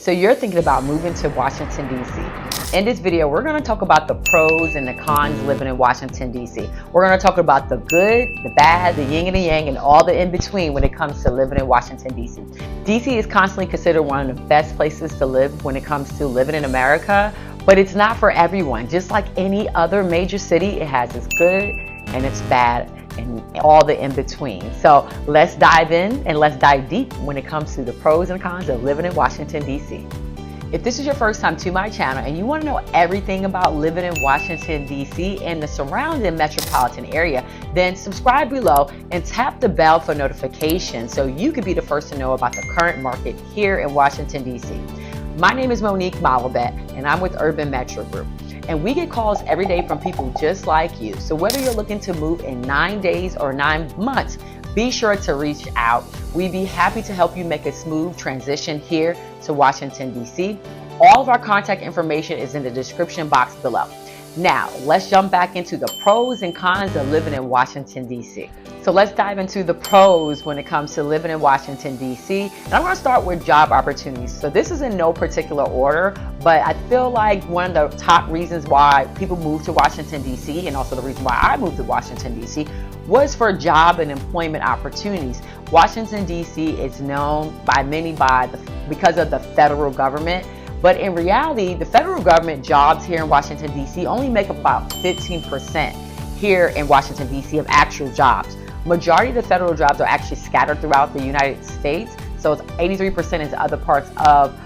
So you're thinking about moving to Washington, D.C. In this video, we're going to talk about the pros and the cons living in Washington, D.C. We're going to talk about the good, the bad, the yin and the yang, and all the in-between when it comes to living in Washington, D.C. D.C. is constantly considered one of the best places to live when it comes to living in America, but it's not for everyone. Just like any other major city, it has its good and its bad and all the in-between. So let's dive in and let's dive deep when it comes to the pros and cons of living in Washington, D.C. If this is your first time to my channel and you want to know everything about living in Washington, D.C. and the surrounding metropolitan area, then subscribe below and tap the bell for notifications so you can be the first to know about the current market here in Washington, D.C. My name is Monique Malabet and I'm with Urban Metro Group. And we get calls every day from people just like you. So whether you're looking to move in 9 days or 9 months, be sure to reach out. We'd be happy to help you make a smooth transition here to Washington, D.C. All of our contact information is in the description box below. Now, let's jump back into the pros and cons of living in Washington, D.C. So let's dive into the pros when it comes to living in Washington, D.C. And I'm going to start with job opportunities. So this is in no particular order, but I feel like one of the top reasons why people move to Washington, D.C. and also the reason why I moved to Washington, D.C. was for job and employment opportunities. Washington, D.C. is known by many because of the federal government. But in reality, the federal government jobs here in Washington, D.C. only make up about 15% here in Washington, D.C. of actual jobs. Majority of the federal jobs are actually scattered throughout the United States. So it's 83% is other parts of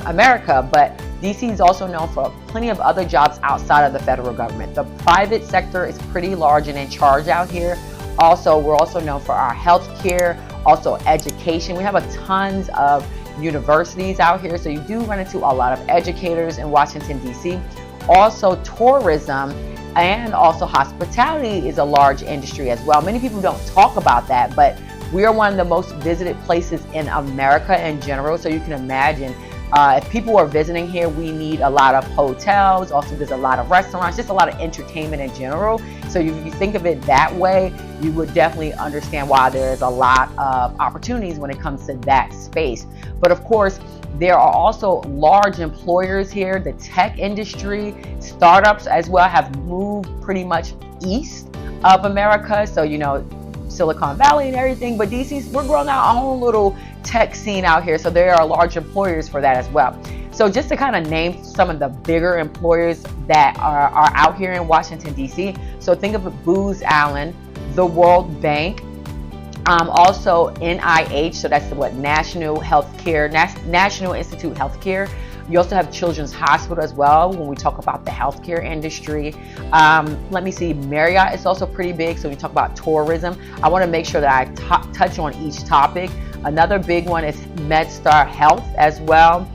America. But D.C. is also known for plenty of other jobs outside of the federal government. The private sector is pretty large and in charge out here. Also, we're also known for our health care, also education. We have a tons of universities out here, so you do run into a lot of educators in Washington, D.C. Also, tourism and also hospitality is a large industry as well. Many people don't talk about that, but we are one of the most visited places in America in general, so you can imagine if people are visiting here, we need a lot of hotels. Also, there's a lot of restaurants, just a lot of entertainment in general. So if you think of it that way, you would definitely understand why there's a lot of opportunities when it comes to that space. But of course, there are also large employers here. The tech industry, startups as well have moved pretty much east of America. So, you know, Silicon Valley and everything, but DC's, we're growing our own little tech scene out here. So there are large employers for that as well. So just to kind of name some of the bigger employers that are out here in Washington, D.C. So think of Booz Allen, the World Bank, also NIH, so that's what National Institute Healthcare. You also have Children's Hospital as well when we talk about the healthcare industry. Let me see, Marriott is also pretty big. So when we talk about tourism, I want to make sure that I touch on each topic. Another big one is MedStar Health as well.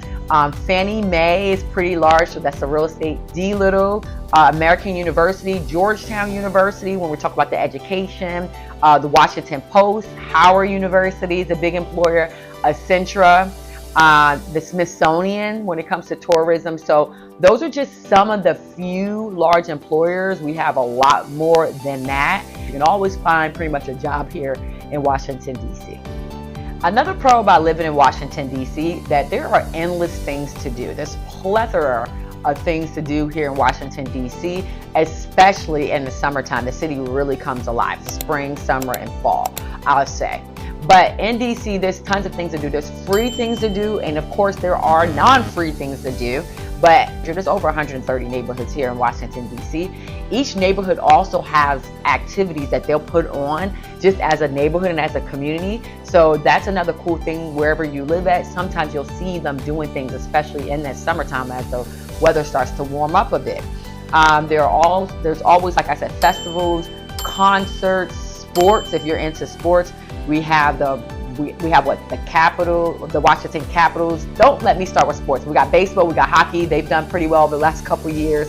Fannie Mae is pretty large, so that's the real estate. D-Little, American University, Georgetown University when we talk about the education, the Washington Post, Howard University is a big employer, Accenture, the Smithsonian when it comes to tourism. So those are just some of the few large employers. We have a lot more than that. You can always find pretty much a job here in Washington, D.C. Another pro about living in Washington, D.C. that there are endless things to do. There's plethora of things to do here in Washington, D.C., especially in the summertime. The city really comes alive, spring, summer, and fall, I'll say. But in DC, there's tons of things to do. There's free things to do, and of course, there are non-free things to do. But there's over 130 neighborhoods here in Washington, D.C. Each neighborhood also has activities that they'll put on just as a neighborhood and as a community. So that's another cool thing wherever you live at. Sometimes you'll see them doing things, especially in that summertime as the weather starts to warm up a bit. There's always, like I said, festivals, concerts, sports. If you're into sports, we have the Washington Capitals. Don't let me start with sports. We got baseball, we got hockey. They've done pretty well the last couple years.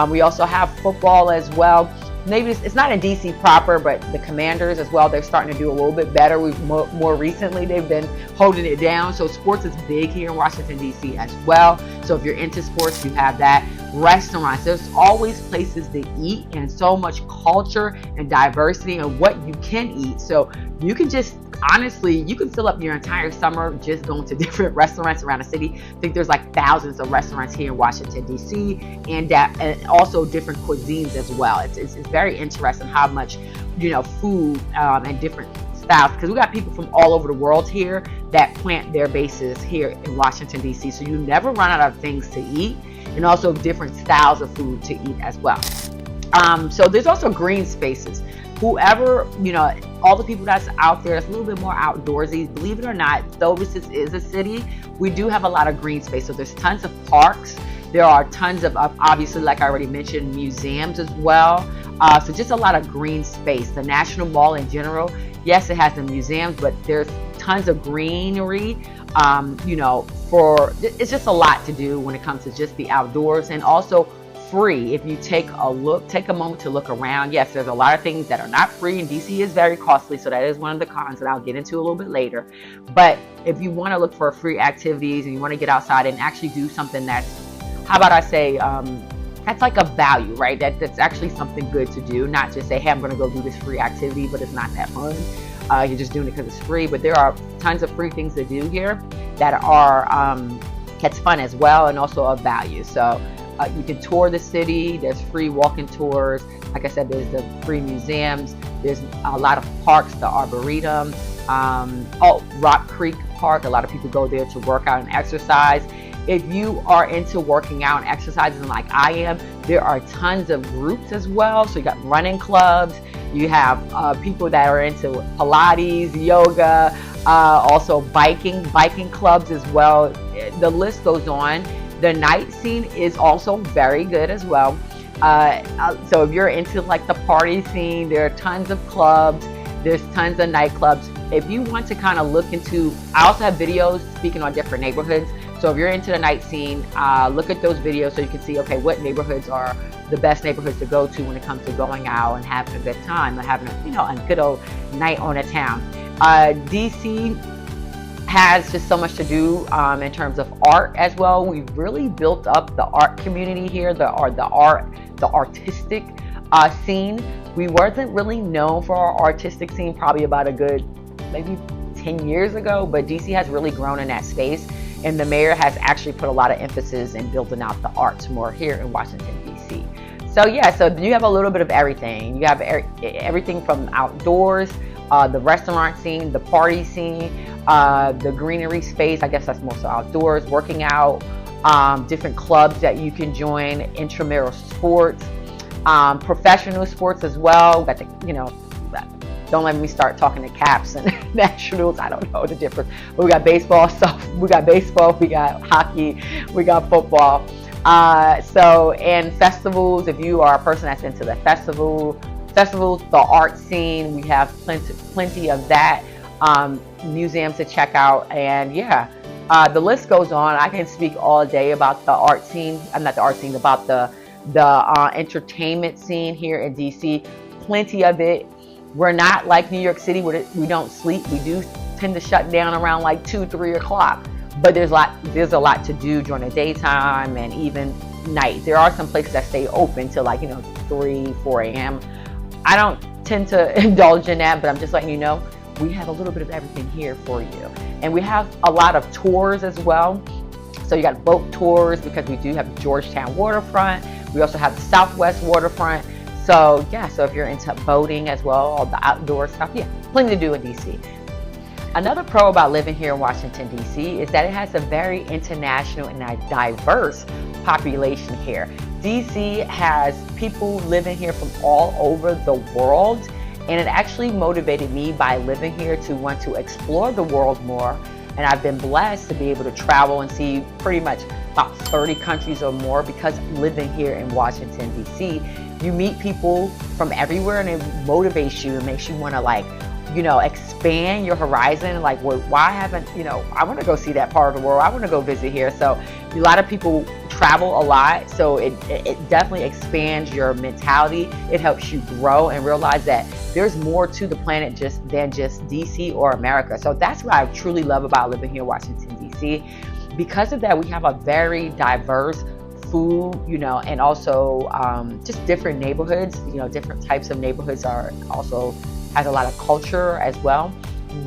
We also have football as well. Maybe it's not in DC proper, but the Commanders as well, they're starting to do a little bit better. More recently, they've been holding it down. So sports is big here in Washington, D.C. as well. So if you're into sports, you have that. Restaurants, there's always places to eat, and so much culture and diversity and what you can eat. So you can just, honestly, you can fill up your entire summer just going to different restaurants around the city. I think there's like thousands of restaurants here in Washington, D.C. and also different cuisines as well. It's very interesting how much, food and different styles, because we got people from all over the world here that plant their bases here in Washington, D.C. So you never run out of things to eat, and also different styles of food to eat as well. So there's also green spaces. Whoever, all the people that's out there that's a little bit more outdoorsy, believe it or not, though this is a city, we do have a lot of green space. So there's tons of parks. There are tons of, obviously, like I already mentioned, museums as well. So just a lot of green space. The National Mall in general, yes, it has the museums, but there's tons of greenery. It's just a lot to do when it comes to just the outdoors, and also free. If you take a moment to look around. Yes, there's a lot of things that are not free, and DC is very costly, so that is one of the cons that I'll get into a little bit later. But if you want to look for free activities and you want to get outside and actually do something that's, how about I say, that's like a value, right? That's actually something good to do, not just say, hey, I'm going to go do this free activity, but it's not that fun. You're just doing it because it's free. But there are tons of free things to do here that are that's fun as well, and also of value. So you can tour the city. There's free walking tours. Like I said, there's the free museums. There's a lot of parks, the Arboretum, Rock Creek Park. A lot of people go there to work out and exercise. If you are into working out and exercising like I am, there are tons of groups as well. So you got running clubs. You have people that are into Pilates, yoga, also biking clubs as well. The list goes on. The night scene is also very good as well. So if you're into like the party scene, there are tons of clubs. There's tons of nightclubs. If you want to kind of look into, I also have videos speaking on different neighborhoods. So if you're into the night scene, look at those videos so you can see, okay, what neighborhoods are the best neighborhoods to go to when it comes to going out and having a good time and having a good old night on a town. DC has just so much to do in terms of art as well. We've really built up the art community here, the artistic scene. We wasn't really known for our artistic scene probably about a good maybe 10 years ago, but DC has really grown in that space, and the mayor has actually put a lot of emphasis in building out the arts more here in Washington, DC. So yeah, so you have a little bit of everything. You have everything from outdoors, the restaurant scene, the party scene, the greenery space. I guess that's more so outdoors, working out, different clubs that you can join, intramural sports, professional sports as well. Got don't let me start talking to caps and nationals. I don't know the difference. But we got baseball, we got hockey, we got football. And festivals. If you are a person that's into the festivals, the art scene, we have plenty of that. Museums to check out, and yeah, the list goes on. I can speak all day about the art scene. About the entertainment scene here in DC. Plenty of it. We're not like New York City where we don't sleep. We do tend to shut down around like 2-3 o'clock. But there's a lot to do during the daytime and even night. There are some places that stay open till 3-4 a.m. I don't tend to indulge in that, but I'm just letting you know we have a little bit of everything here for you. And we have a lot of tours as well. So you got boat tours because we do have Georgetown waterfront. We also have the Southwest waterfront. So yeah, so if you're into boating as well, all the outdoor stuff, yeah, plenty to do in DC. Another pro about living here in Washington, D.C. is that it has a very international and diverse population here. D.C. has people living here from all over the world, and it actually motivated me by living here to want to explore the world more. And I've been blessed to be able to travel and see pretty much about 30 countries or more because living here in Washington, D.C. You meet people from everywhere, and it motivates you and makes you want to expand your horizon. Why haven't, I want to go see that part of the world. I want to go visit here. So a lot of people travel a lot, so it definitely expands your mentality. It helps you grow and realize that there's more to the planet than just DC or America. So that's what I truly love about living here in Washington, DC. Because of that, we have a very diverse food, and also just different neighborhoods. Different types of neighborhoods has a lot of culture as well,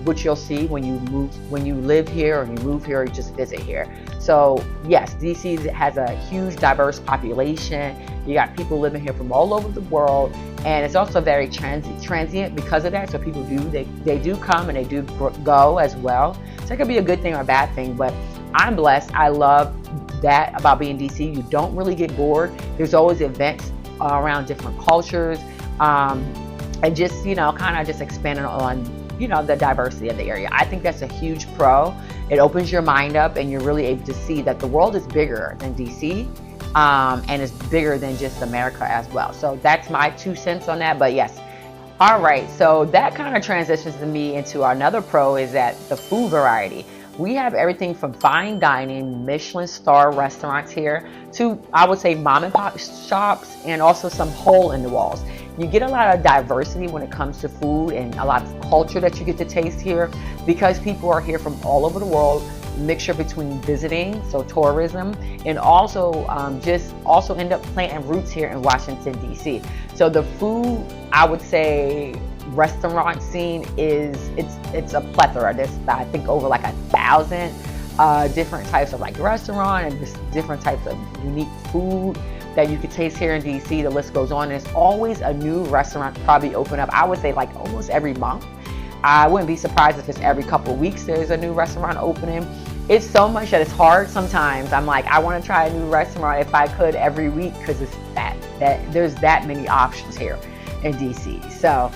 which you'll see when you live here, or you move here, or you just visit here. So yes, DC has a huge diverse population. You got people living here from all over the world, and it's also very transient because of that. So people they do come and they do go as well. So it could be a good thing or a bad thing, but I'm blessed. I love that about being in DC. You don't really get bored. There's always events around different cultures, and just kind of just expanding on the diversity of the area. I think that's a huge pro. It opens your mind up, and you're really able to see that the world is bigger than DC, and it's bigger than just America as well. So that's my 2 cents on that. But yes, all right. So that kind of transitions me into another pro, is that the food variety. We have everything from fine dining, Michelin star restaurants here, to, I would say, mom and pop shops, and also some hole in the walls. You get a lot of diversity when it comes to food, and a lot of culture that you get to taste here, because people are here from all over the world. Mixture between visiting, so tourism, and also also end up planting roots here in Washington, DC. So the food, I would say, restaurant scene it's a plethora. There's, I think, over like 1,000 different types of like restaurant, and just different types of unique food that you could taste here in DC. The list goes on. There's always a new restaurant probably open up. I would say like almost every month. I wouldn't be surprised if it's every couple of weeks there's a new restaurant opening. It's so much that it's hard sometimes. I'm like, I want to try a new restaurant if I could every week, because it's that there's that many options here in DC. So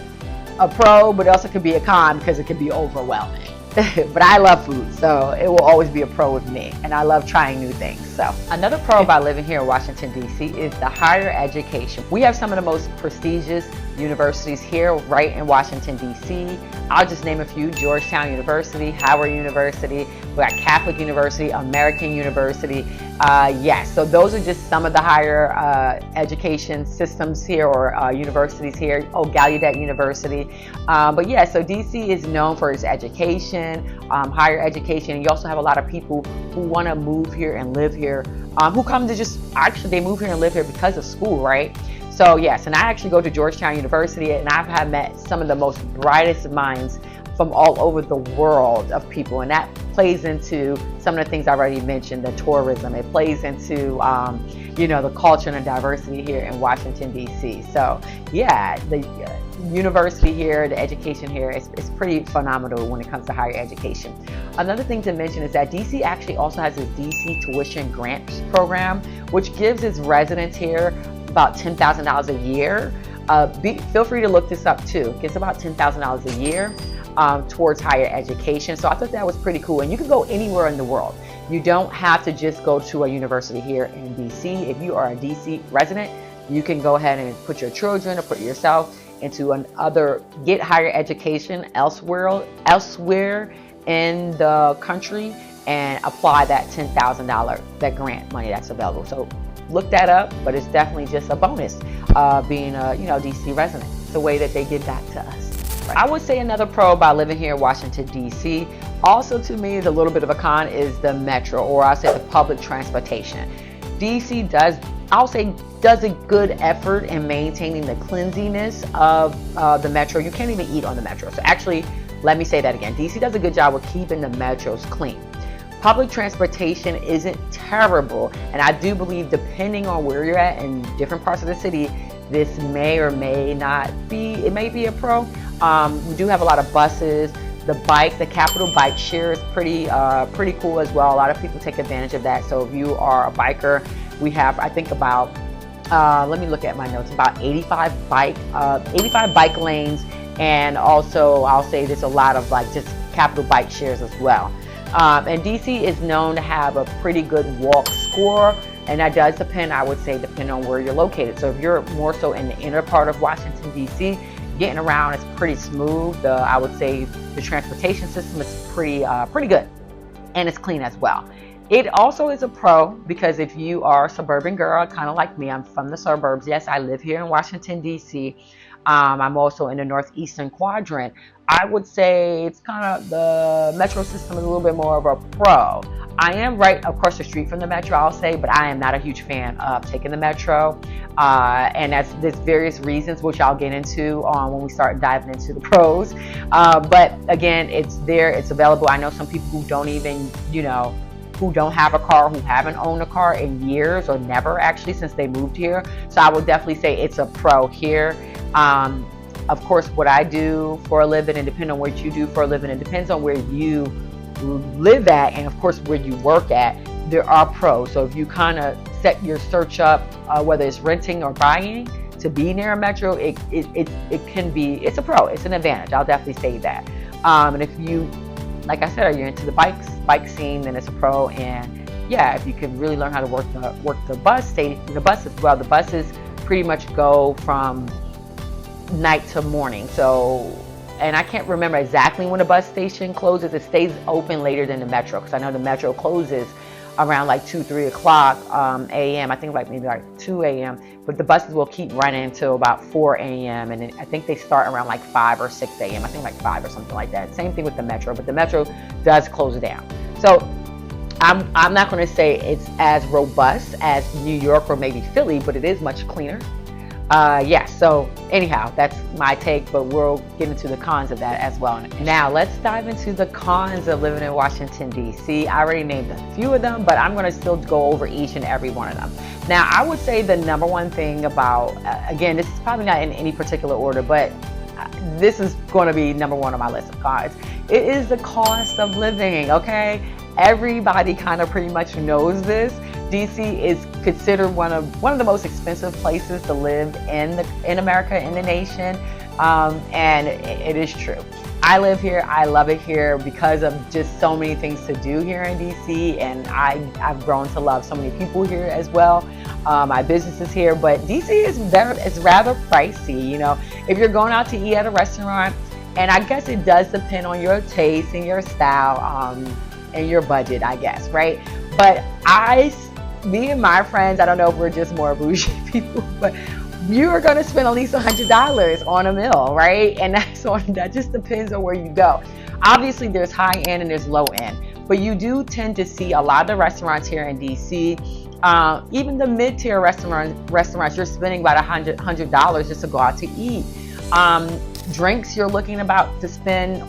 a pro, but it also could be a con, because it could be overwhelming. But I love food, so it will always be a pro with me, and I love trying new things. So another pro about living here in Washington, D.C. is the higher education. We have some of the most prestigious universities here right in Washington, D.C. I'll just name a few: Georgetown University, Howard University, we got Catholic University, American University. Yes, so those are just some of the higher education systems here, or universities here. Oh, Gallaudet University. But yeah, so DC is known for its education, higher education. And you also have a lot of people who want to move here and live here, who come to they move here and live here because of school, right? So yes, and I actually go to Georgetown University, and I've met some of the most brightest minds from all over the world of people, and that plays into some of the things I already mentioned, the tourism. It plays into the culture and the diversity here in Washington, D.C. So yeah, the university here, the education here is pretty phenomenal when it comes to higher education. Another thing to mention is that DC actually also has this DC tuition grants program, which gives its residents here about $10,000 a year. Feel free to look this up too. It gets about $10,000 a year towards higher education. So I thought that was pretty cool. And you can go anywhere in the world. You don't have to just go to a university here in DC. If you are a DC resident, you can go ahead and put your children or put yourself into get higher education elsewhere in the country, and apply that $10,000, that grant money that's available. So look that up, but it's definitely just a bonus being a DC resident. It's a way that they give back to us. Right. I would say another pro about living here in Washington, D.C., also to me is a little bit of a con, is the metro, or I'll say the public transportation. D.C. does a good effort in maintaining the cleanliness of the metro. You can't even eat on the metro. So actually, let me say that again. D.C. does a good job with keeping the metros clean. Public transportation isn't terrible, and I do believe, depending on where you're at in different parts of the city, this may or may not be, it may be a pro. We do have a lot of buses. The Capital Bike Share is pretty cool as well. A lot of people take advantage of that. So if you are a biker, we have, I think, about, let me look at my notes, about 85 bike lanes, and also I'll say there's a lot of just Capital Bike Shares as well. And DC is known to have a pretty good walk score, and that does depend, I would say, depending on where you're located. So if you're more so in the inner part of Washington, DC, getting around is pretty smooth. I would say the transportation system is pretty good, and it's clean as well. It also is a pro because if you are a suburban girl, kind of like me, I'm from the suburbs. Yes, I live here in Washington, D.C. I'm also in the northeastern quadrant. I would say it's kind of the metro system is a little bit more of a pro. I am right across the street from the metro, I'll say, but I am not a huge fan of taking the metro. And there's various reasons, which I'll get into when we start diving into the pros. But again, it's there, it's available. I know some people who don't even, who don't have a car, who haven't owned a car in years or never actually since they moved here. So I would definitely say it's a pro here. Of course, what I do for a living, and depending on what you do for a living, it depends on where you live at, and of course where you work at, there are pros. So if you kind of set your search up, whether it's renting or buying, to be near a metro, it can be, it's a pro, it's an advantage. I'll definitely say that. And if you, like I said, are you into the bike scene, then it's a pro. And yeah, if you can really learn how to work the bus station, the buses pretty much go from night to morning. So, and I can't remember exactly when a bus station closes. It stays open later than the metro, because I know the metro closes around like 2-3 o'clock a.m. I think maybe 2 a.m. But the buses will keep running until about 4 a.m. and then I think they start around like 5 or 6 a.m. I think like 5 or something like that. Same thing with the metro, but the metro does close down. So I'm not going to say it's as robust as New York or maybe Philly, but it is much cleaner. So anyhow, that's my take, but we'll get into the cons of that as well. Now let's dive into the cons of living in Washington, D.C. I already named a few of them, but I'm going to still go over each and every one of them. Now, I would say the number one thing about, again, this is probably not in any particular order, but this is going to be number one on my list of cons. It is the cost of living, okay? Everybody kind of pretty much knows this. DC is considered one of the most expensive places to live in America, in the nation, and it is true. I live here. I love it here because of just so many things to do here in DC, and I've grown to love so many people here as well. My business is here, but DC is rather pricey. If you're going out to eat at a restaurant, and I guess it does depend on your taste and your style and your budget, I guess, right? But me and my friends, I don't know if we're just more bougie people, but you are going to spend at least $100 on a meal, right? And that just depends on where you go. Obviously, there's high end and there's low end, but you do tend to see a lot of the restaurants here in DC, even the mid-tier restaurants, you're spending about $100 just to go out to eat. Drinks, you're looking about to spend,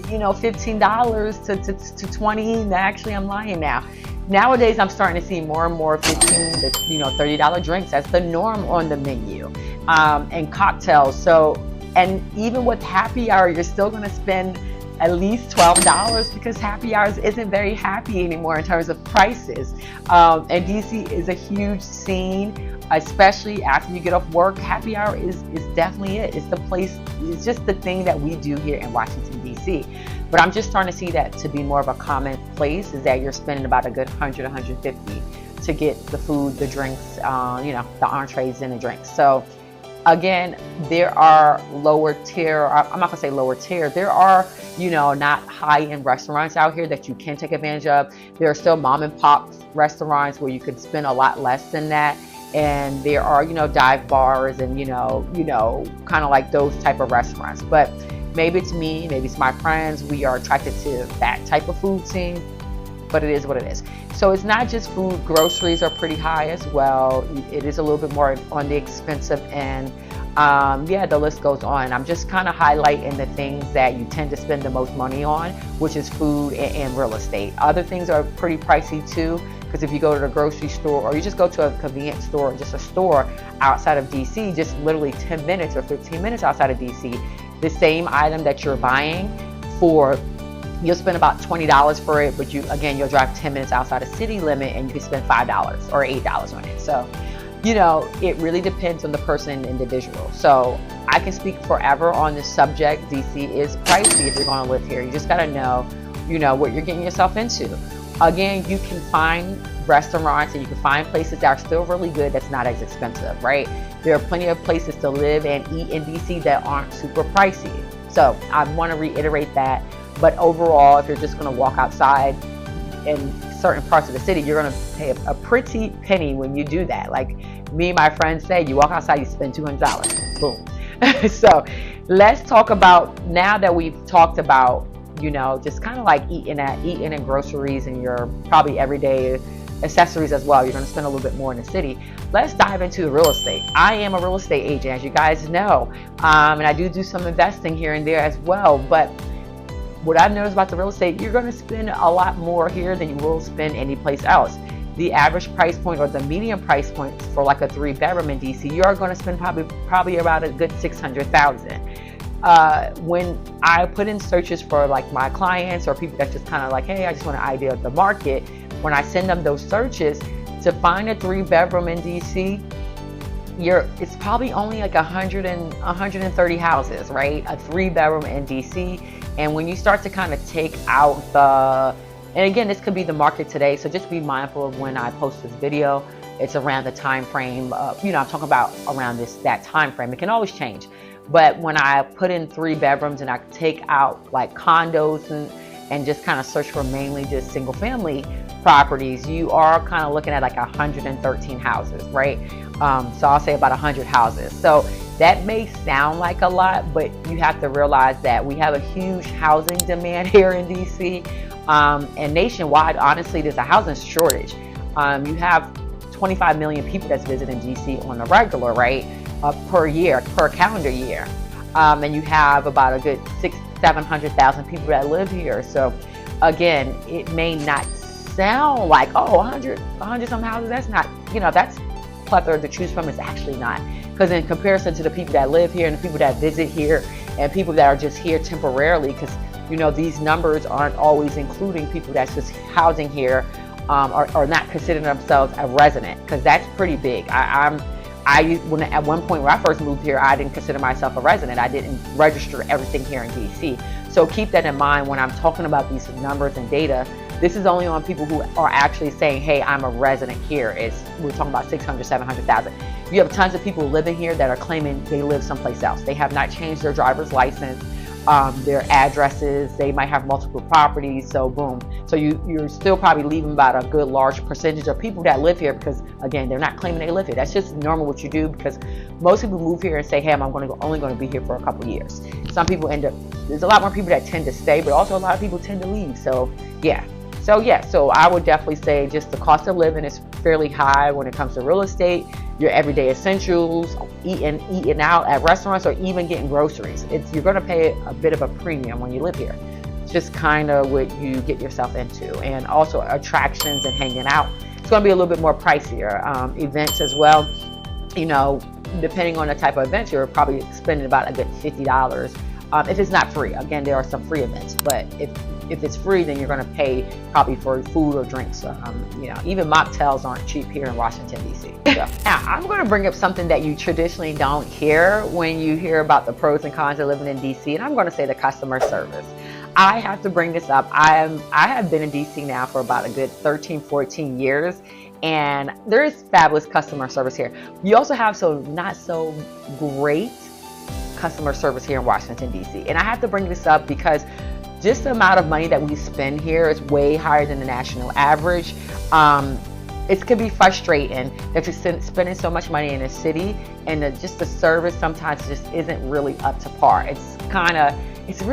$15 to $20. Actually, I'm lying now. Nowadays, I'm starting to see more and more $15 to $30 drinks. That's the norm on the menu, and cocktails. So, and even with happy hour, you're still going to spend at least $12 because happy hours isn't very happy anymore in terms of prices. And DC is a huge scene, especially after you get off work. Happy hour is definitely it. It's the place. It's just the thing that we do here in Washington, DC. But I'm just starting to see that to be more of a commonplace, is that you're spending about a good $100, $150 to get the food, the drinks, the entrees and the drinks. So again, there are lower tier, I'm not gonna say lower tier, there are, not high-end restaurants out here that you can take advantage of. There are still mom and pop restaurants where you could spend a lot less than that. And there are, dive bars and, kind of like those type of restaurants. But maybe it's me, maybe it's my friends, we are attracted to that type of food scene, but it is what it is. So it's not just food, groceries are pretty high as well. It is a little bit more on the expensive end. The list goes on. I'm just kind of highlighting the things that you tend to spend the most money on, which is food and real estate. Other things are pretty pricey too, because if you go to the grocery store or you just go to a convenience store, or just a store outside of DC, just literally 10 minutes or 15 minutes outside of DC, the same item that you're buying for, you'll spend about $20 for it, but you'll drive 10 minutes outside of city limit and you can spend $5 or $8 on it. So, it really depends on the person and individual. So I can speak forever on this subject. DC is pricey if you're going to live here. You just got to know, what you're getting yourself into. Again, you can find restaurants and you can find places that are still really good that's not as expensive, right? There are plenty of places to live and eat in DC that aren't super pricey. So I want to reiterate that. But overall, if you're just going to walk outside and certain parts of the city, you're going to pay a pretty penny when you do that. Like me and my friends say, you walk outside, you spend $200. Boom. So let's talk about, now that we've talked about, you know, just kind of like eating and groceries and your probably everyday accessories as well. You're going to spend a little bit more in the city. Let's dive into real estate. I am a real estate agent, as you guys know, and I do some investing here and there as well. But what I've noticed about the real estate, you're going to spend a lot more here than you will spend anyplace else. The average price point, or the median price point for like a 3-bedroom in DC, you are going to spend probably about a good $600,000. When I put in searches for like my clients or people that just kind of like, hey, I just want an idea of the market, when I send them those searches to find a 3-bedroom in DC, it's probably only like 130 houses, right? A 3-bedroom in DC. And when you start to kind of take out and again, this could be the market today, so just be mindful of when I post this video. It's around the time frame, you know, I'm talking about around that time frame. It can always change. But when I put in 3 bedrooms and I take out like condos and just kind of search for mainly just single family properties, you are kind of looking at like 113 houses, right? So I'll say about 100 houses. So that may sound like a lot, but you have to realize that we have a huge housing demand here in DC. And nationwide, honestly, there's a housing shortage. You have 25 million people that's visiting DC on a regular, right? Per calendar year. And you have about a good 700,000 people that live here. So again, it may not sound like, oh, 100 some houses, that's not, you know, that's plethora to choose from. It's actually not. Because in comparison to the people that live here and the people that visit here and people that are just here temporarily, because, you know, these numbers aren't always including people that's just housing here or not considering themselves a resident, because that's pretty big. At one point when I first moved here, I didn't consider myself a resident. I didn't register everything here in DC. So keep that in mind when I'm talking about these numbers and data. This is only on people who are actually saying, hey, I'm a resident here. We're talking about 600, 700,000. You have tons of people living here that are claiming they live someplace else. They have not changed their driver's license, their addresses. They might have multiple properties. So boom. So you're still probably leaving about a good large percentage of people that live here because, again, they're not claiming they live here. That's just normal what you do, because most people move here and say, hey, I'm only going to be here for a couple years. Some people there's a lot more people that tend to stay, but also a lot of people tend to leave. So yeah. So I would definitely say just the cost of living is fairly high when it comes to real estate, your everyday essentials, eating out at restaurants, or even getting groceries. You're going to pay a bit of a premium when you live here. It's just kind of what you get yourself into. And also attractions and hanging out, it's going to be a little bit more pricier. Events as well, you know, depending on the type of event, you're probably spending about a good $50 if it's not free. Again, there are some free events, but if it's free, then you're going to pay probably for food or drinks. You know, even mocktails aren't cheap here in Washington, D.C. So, now, I'm going to bring up something that you traditionally don't hear when you hear about the pros and cons of living in D.C., and I'm going to say the customer service. I have to bring this up. I have been in D.C. now for about a good 13, 14 years, and there is fabulous customer service here. You also have not so great customer service here in Washington, D.C. And I have to bring this up because just the amount of money that we spend here is way higher than the national average. It could be frustrating that you're spending so much money in a city and just the service sometimes just isn't really up to par. Sometimes it's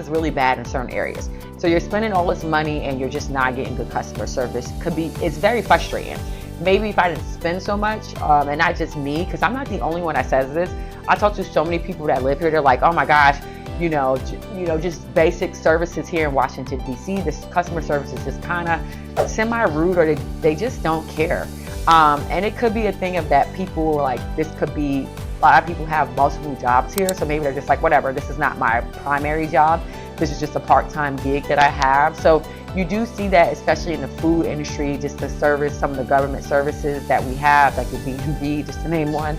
really bad in certain areas. So you're spending all this money and you're just not getting good customer service. It's very frustrating. Maybe if I didn't spend so much, and not just me, because I'm not the only one that says this. I talk to so many people that live here. They're like, oh my gosh, you know, just basic services here in Washington, D.C. This customer service is just kind of semi-rude, or they just don't care. And it could be a thing of that people like, this could be, a lot of people have multiple jobs here. So maybe they're just like, whatever, this is not my primary job. This is just a part-time gig that I have. So you do see that, especially in the food industry, just the service, some of the government services that we have, like the B&B, just to name one.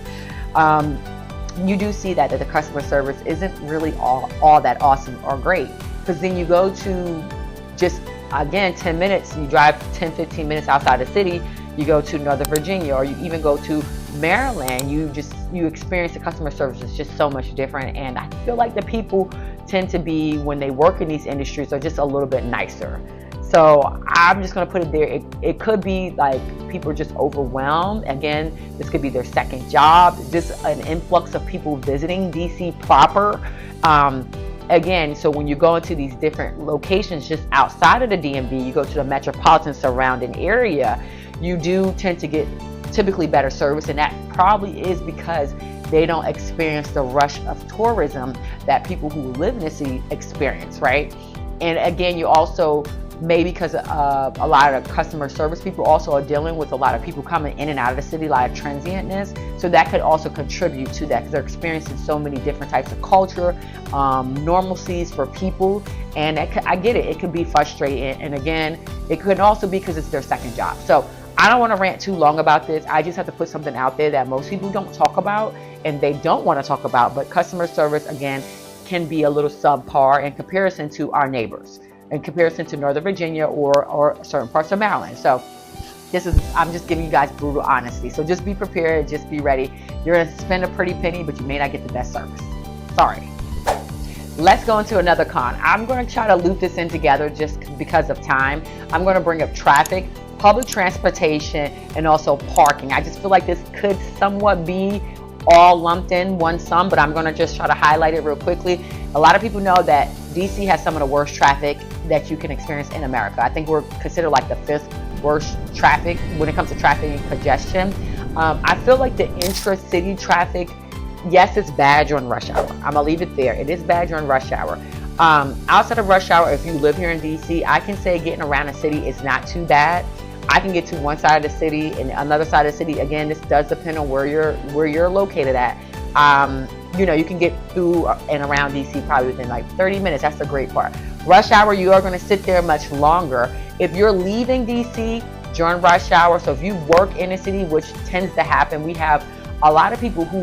You do see that the customer service isn't really all that awesome or great, because then you go to just, again, 10 minutes, you drive 10, 15 minutes outside the city, you go to Northern Virginia, or you even go to Maryland, you experience the customer service is just so much different. And I feel like the people tend to be, when they work in these industries, are just a little bit nicer. So I'm just going to put it there. It could be like people are just overwhelmed. Again, this could be their second job. Just an influx of people visiting DC proper. Again, so when you go into these different locations just outside of the DMV, you go to the metropolitan surrounding area, you do tend to get typically better service, and that probably is because they don't experience the rush of tourism that people who live in the city experience, right? And again, you also, maybe because a lot of customer service people also are dealing with a lot of people coming in and out of the city, a lot of transientness. So that could also contribute to that, because they're experiencing so many different types of culture, normalcies for people. And I get it. It can be frustrating. And again, it could also be because it's their second job. So I don't want to rant too long about this. I just have to put something out there that most people don't talk about and they don't want to talk about. But customer service, again, can be a little subpar in comparison to our neighbors, in comparison to Northern Virginia or certain parts of Maryland. So I'm just giving you guys brutal honesty. So just be prepared, just be ready. You're going to spend a pretty penny, but you may not get the best service. Sorry. Let's go into another con. I'm going to try to loop this in together just because of time. I'm going to bring up traffic, public transportation, and also parking. I just feel like this could somewhat be all lumped in one sum, but I'm going to just try to highlight it real quickly. A lot of people know that DC has some of the worst traffic that you can experience in America. I think we're considered like the 5th worst traffic when it comes to traffic and congestion. I feel like the intra-city traffic, yes, it's bad during rush hour. I'm gonna leave it there. It is bad during rush hour. Outside of rush hour, if you live here in DC, I can say getting around the city is not too bad. I can get to one side of the city and another side of the city. Again, this does depend on where you're located at. You can get through and around DC probably within like 30 minutes. That's the great part. Rush hour, you are going to sit there much longer. If you're leaving DC during rush hour, so if you work in the city, which tends to happen, we have a lot of people who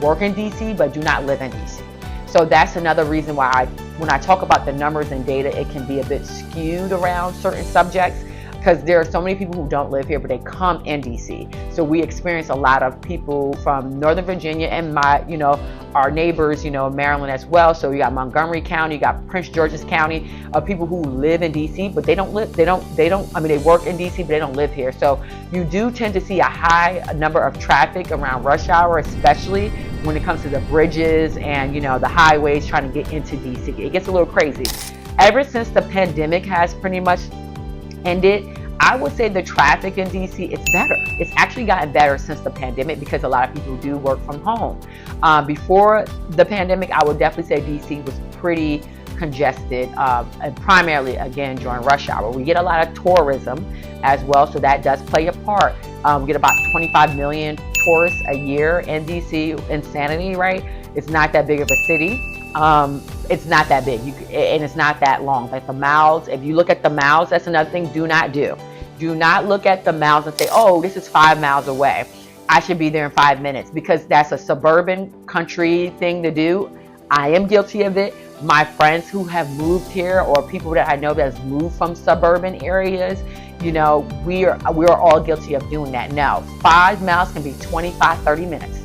work in DC but do not live in DC. So that's another reason why when I talk about the numbers and data, it can be a bit skewed around certain subjects, because there are so many people who don't live here, but they come in DC. So we experience a lot of people from Northern Virginia and our neighbors, Maryland as well. So you got Montgomery County, you got Prince George's County, of people who live in DC, but they work in DC, but they don't live here. So you do tend to see a high number of traffic around rush hour, especially when it comes to the bridges and, the highways trying to get into DC. It gets a little crazy. Ever since the pandemic has pretty much ended, I would say the traffic in DC, it's better. It's actually gotten better since the pandemic because a lot of people do work from home. Before the pandemic, I would definitely say DC was pretty congested, and primarily again during rush hour. We get a lot of tourism as well, so that does play a part. We get about 25 million tourists a year in DC. Insanity, right? It's not that big of a city. It's not that big, and it's not that long. Like the miles, if you look at the miles, that's another thing. Do not look at the miles and say, oh, this is 5 miles away, I should be there in 5 minutes, because that's a suburban country thing to do. I am guilty of it. My friends who have moved here, or people that I know that has moved from suburban areas, we are all guilty of doing that. Now, 5 miles can be 25, 30 minutes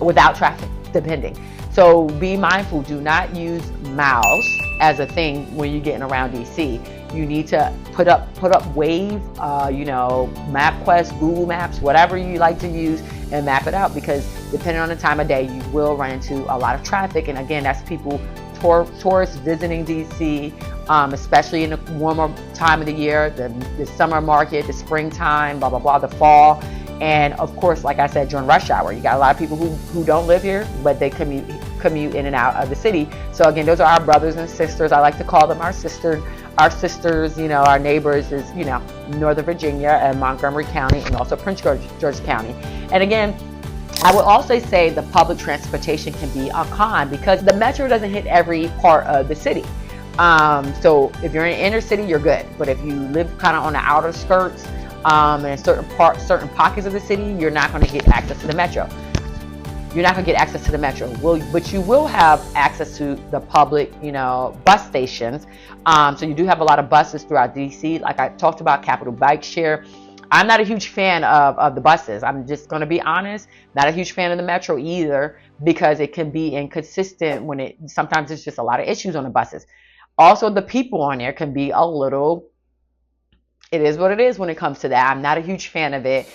without traffic, depending. So be mindful. Do not use miles as a thing when you're getting around DC. You need to put up Wave, MapQuest, Google Maps, whatever you like to use, and map it out, because depending on the time of day, you will run into a lot of traffic. And again, that's people, tourists visiting DC, especially in the warmer time of the year, the summer market, the springtime, blah, blah, blah, the fall. And of course, like I said, during rush hour, you got a lot of people who don't live here, but they commute in and out of the city. So again, those are our brothers and sisters. I like to call them our sisters, our neighbors is, Northern Virginia and Montgomery County, and also Prince George County. And again, I would also say the public transportation can be a con, because the metro doesn't hit every part of the city. So if you're in the inner city, you're good. But if you live kind of on the outer skirts, in certain pockets of the city, you're not going to get access to the metro. But you will have access to the public, bus stations. So you do have a lot of buses throughout DC. Like I talked about, Capital Bike Share. I'm not a huge fan of the buses. I'm just going to be honest. Not a huge fan of the metro either, because it can be inconsistent sometimes there's just a lot of issues on the buses. Also, the people on there can be a little It is what it is when it comes to that. I'm not a huge fan of it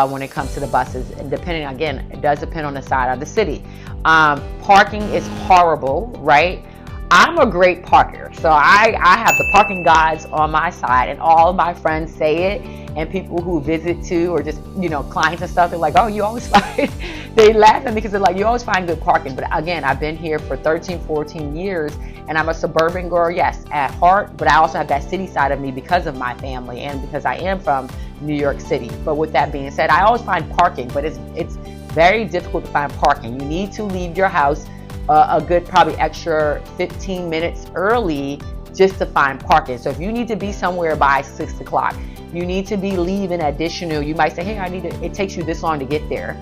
when it comes to the buses. And depending, again, it does depend on the side of the city. Parking is horrible, right? I'm a great parker. So I have the parking gods on my side, and all of my friends say it. And people who visit too, or just, clients and stuff, they're like, oh, you always find, they laugh at me because they're like, you always find good parking. But again, I've been here for 13, 14 years, and I'm a suburban girl, yes, at heart, but I also have that city side of me because of my family and because I am from New York City. But with that being said, I always find parking, but it's very difficult to find parking. You need to leave your house a good probably extra 15 minutes early just to find parking. So if you need to be somewhere by 6 o'clock, you need to be leaving additional. You might say, hey, it takes you this long to get there.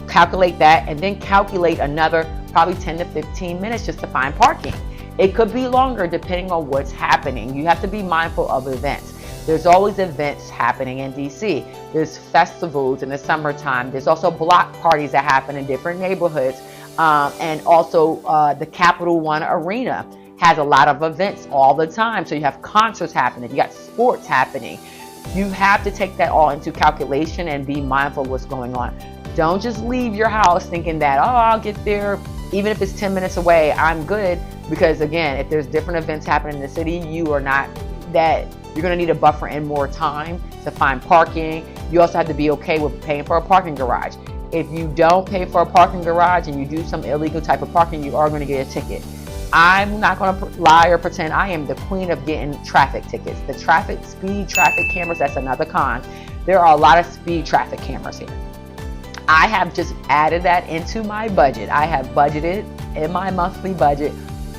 Calculate that, and then calculate another probably 10 to 15 minutes just to find parking. It could be longer depending on what's happening. You have to be mindful of events. There's always events happening in DC. There's festivals in the summertime. There's also block parties that happen in different neighborhoods. And also the Capital One Arena has a lot of events all the time. So you have concerts happening, you got sports happening. You have to take that all into calculation and be mindful of what's going on. Don't just leave your house thinking that, oh, I'll get there, even if it's 10 minutes away, I'm good. Because again, if there's different events happening in the city, you are not that, you're gonna need a buffer and more time to find parking. You also have to be okay with paying for a parking garage. If you don't pay for a parking garage and you do some illegal type of parking, you are gonna get a ticket. I'm not going to lie or pretend I am the queen of getting traffic tickets. The speed traffic cameras, that's another con. There are a lot of speed traffic cameras here. I have just added that into my budget. I have budgeted in my monthly budget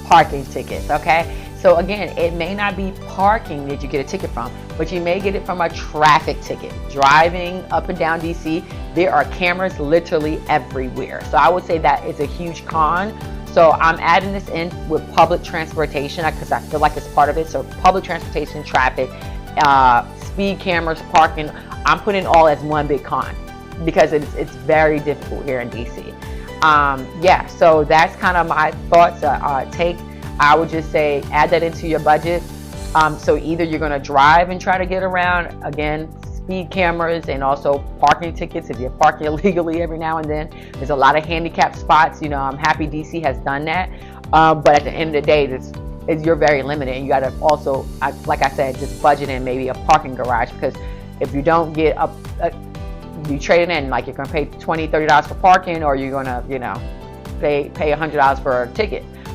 parking tickets, okay? So again, it may not be parking that you get a ticket from, but you may get it from a traffic ticket. Driving up and down DC, there are cameras literally everywhere. So I would say that is a huge con. So I'm adding this in with public transportation because I feel like it's part of it. So public transportation, traffic, speed cameras, parking, I'm putting all as one big con because it's very difficult here in DC. Yeah, so that's kind of my thoughts. I would just say add that into your budget. So either you're going to drive and try to get around, again, speed cameras and also parking tickets if you're parking illegally every now and then. There's a lot of handicapped spots. I'm happy DC has done that. But at the end of the day, you're very limited. And you got to also, like I said, just budget in maybe a parking garage, because if you don't get you trade it in, like you're going to pay $20, $30 for parking, or you're going to, pay $100 for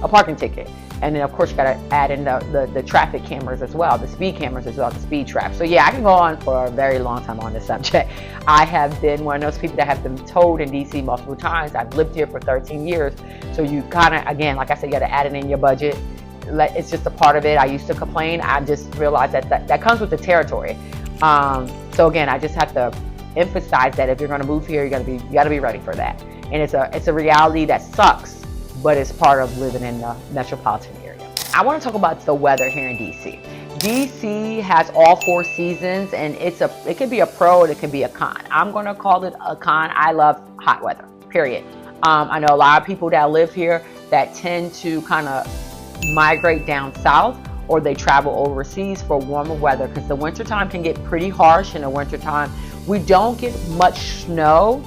a parking ticket. And then of course you got to add in the traffic cameras as well, the speed cameras as well, the speed traps. So yeah, I can go on for a very long time on this subject. I have been one of those people that have been told in DC multiple times. I've lived here for 13 years. So you kind of, again, like I said, you got to add it in your budget. It's just a part of it. I used to complain. I just realized that comes with the territory. So again, I just have to emphasize that if you're going to move here, you got to be ready for that. And it's a reality that sucks, but it's part of living in the metropolitan area. I want to talk about the weather here in DC. DC has all 4 seasons, and it could be a pro and it can be a con. I'm going to call it a con. I love hot weather, period. I know a lot of people that live here that tend to kind of migrate down south, or they travel overseas for warmer weather, because the wintertime can get pretty harsh. In the wintertime, we don't get much snow,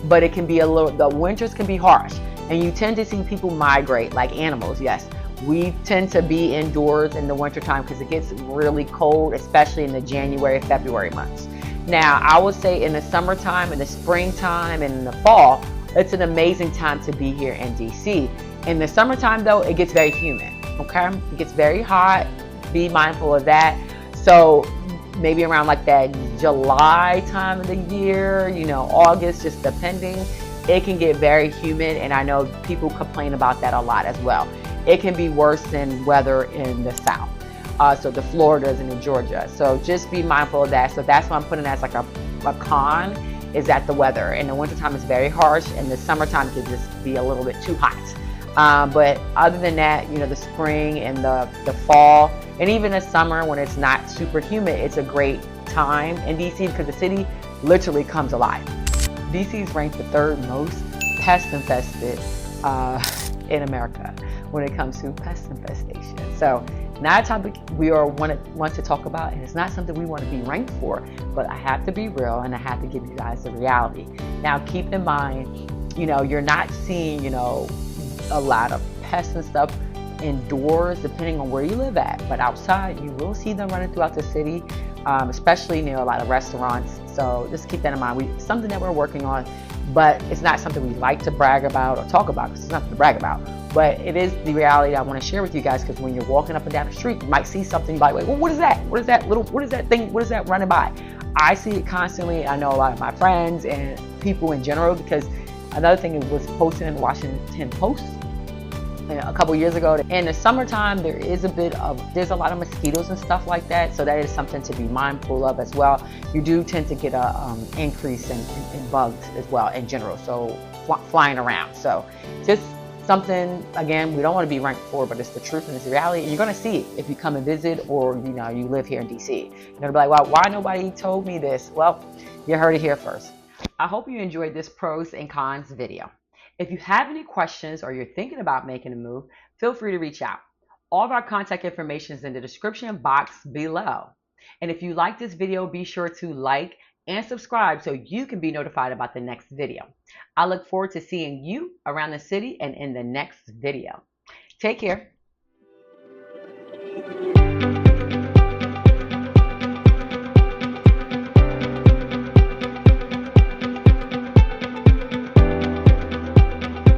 but it can be the winters can be harsh. And you tend to see people migrate like animals. Yes, we tend to be indoors in the wintertime because it gets really cold, especially in the January, February months. Now, I would say in the summertime, in the springtime, and in the fall, it's an amazing time to be here in DC. In the summertime, though, it gets very humid, okay? It gets very hot. Be mindful of that. So maybe around like that July time of the year, August, just depending, it can get very humid, and I know people complain about that a lot as well. It can be worse than weather in the South, so the Floridas and the Georgia. So just be mindful of that. So that's what I'm putting as like a con, is that the weather. In the wintertime is very harsh, and the summertime can just be a little bit too hot. But other than that, the spring and the fall, and even the summer when it's not super humid, it's a great time in DC because the city literally comes alive. DC is ranked the 3rd most pest infested in America when it comes to pest infestation. So Not a topic we want to talk about, and it's not something we want to be ranked for, but I have to be real and I have to give you guys the reality. Now, keep in mind, you're not seeing, a lot of pests and stuff indoors, depending on where you live at, but outside, you will see them running throughout the city, especially near a lot of restaurants. So just keep that in mind. Something that we're working on, but it's not something we like to brag about or talk about, because it's nothing to brag about. But it is the reality I want to share with you guys, because when you're walking up and down the street, you might see something like, well, what is that? What is that thing? What is that running by? I see it constantly. I know a lot of my friends and people in general, because another thing, it was posted in the Washington Post a couple years ago. In the summertime, there's a lot of mosquitoes and stuff like that, so that is something to be mindful of as well. You do tend to get a increase in bugs as well in general, so flying around. So just something, again, we don't want to be ranked for, but it's the truth and it's the reality, and you're going to see it if you come and visit, or you live here in DC. You're going to be like, well, why nobody told me this? Well, you heard it here first. I hope you enjoyed this pros and cons video. If you have any questions or you're thinking about making a move, feel free to reach out. All of our contact information is in the description box below. And if you like this video, be sure to like and subscribe so you can be notified about the next video. I look forward to seeing you around the city and in the next video. Take care.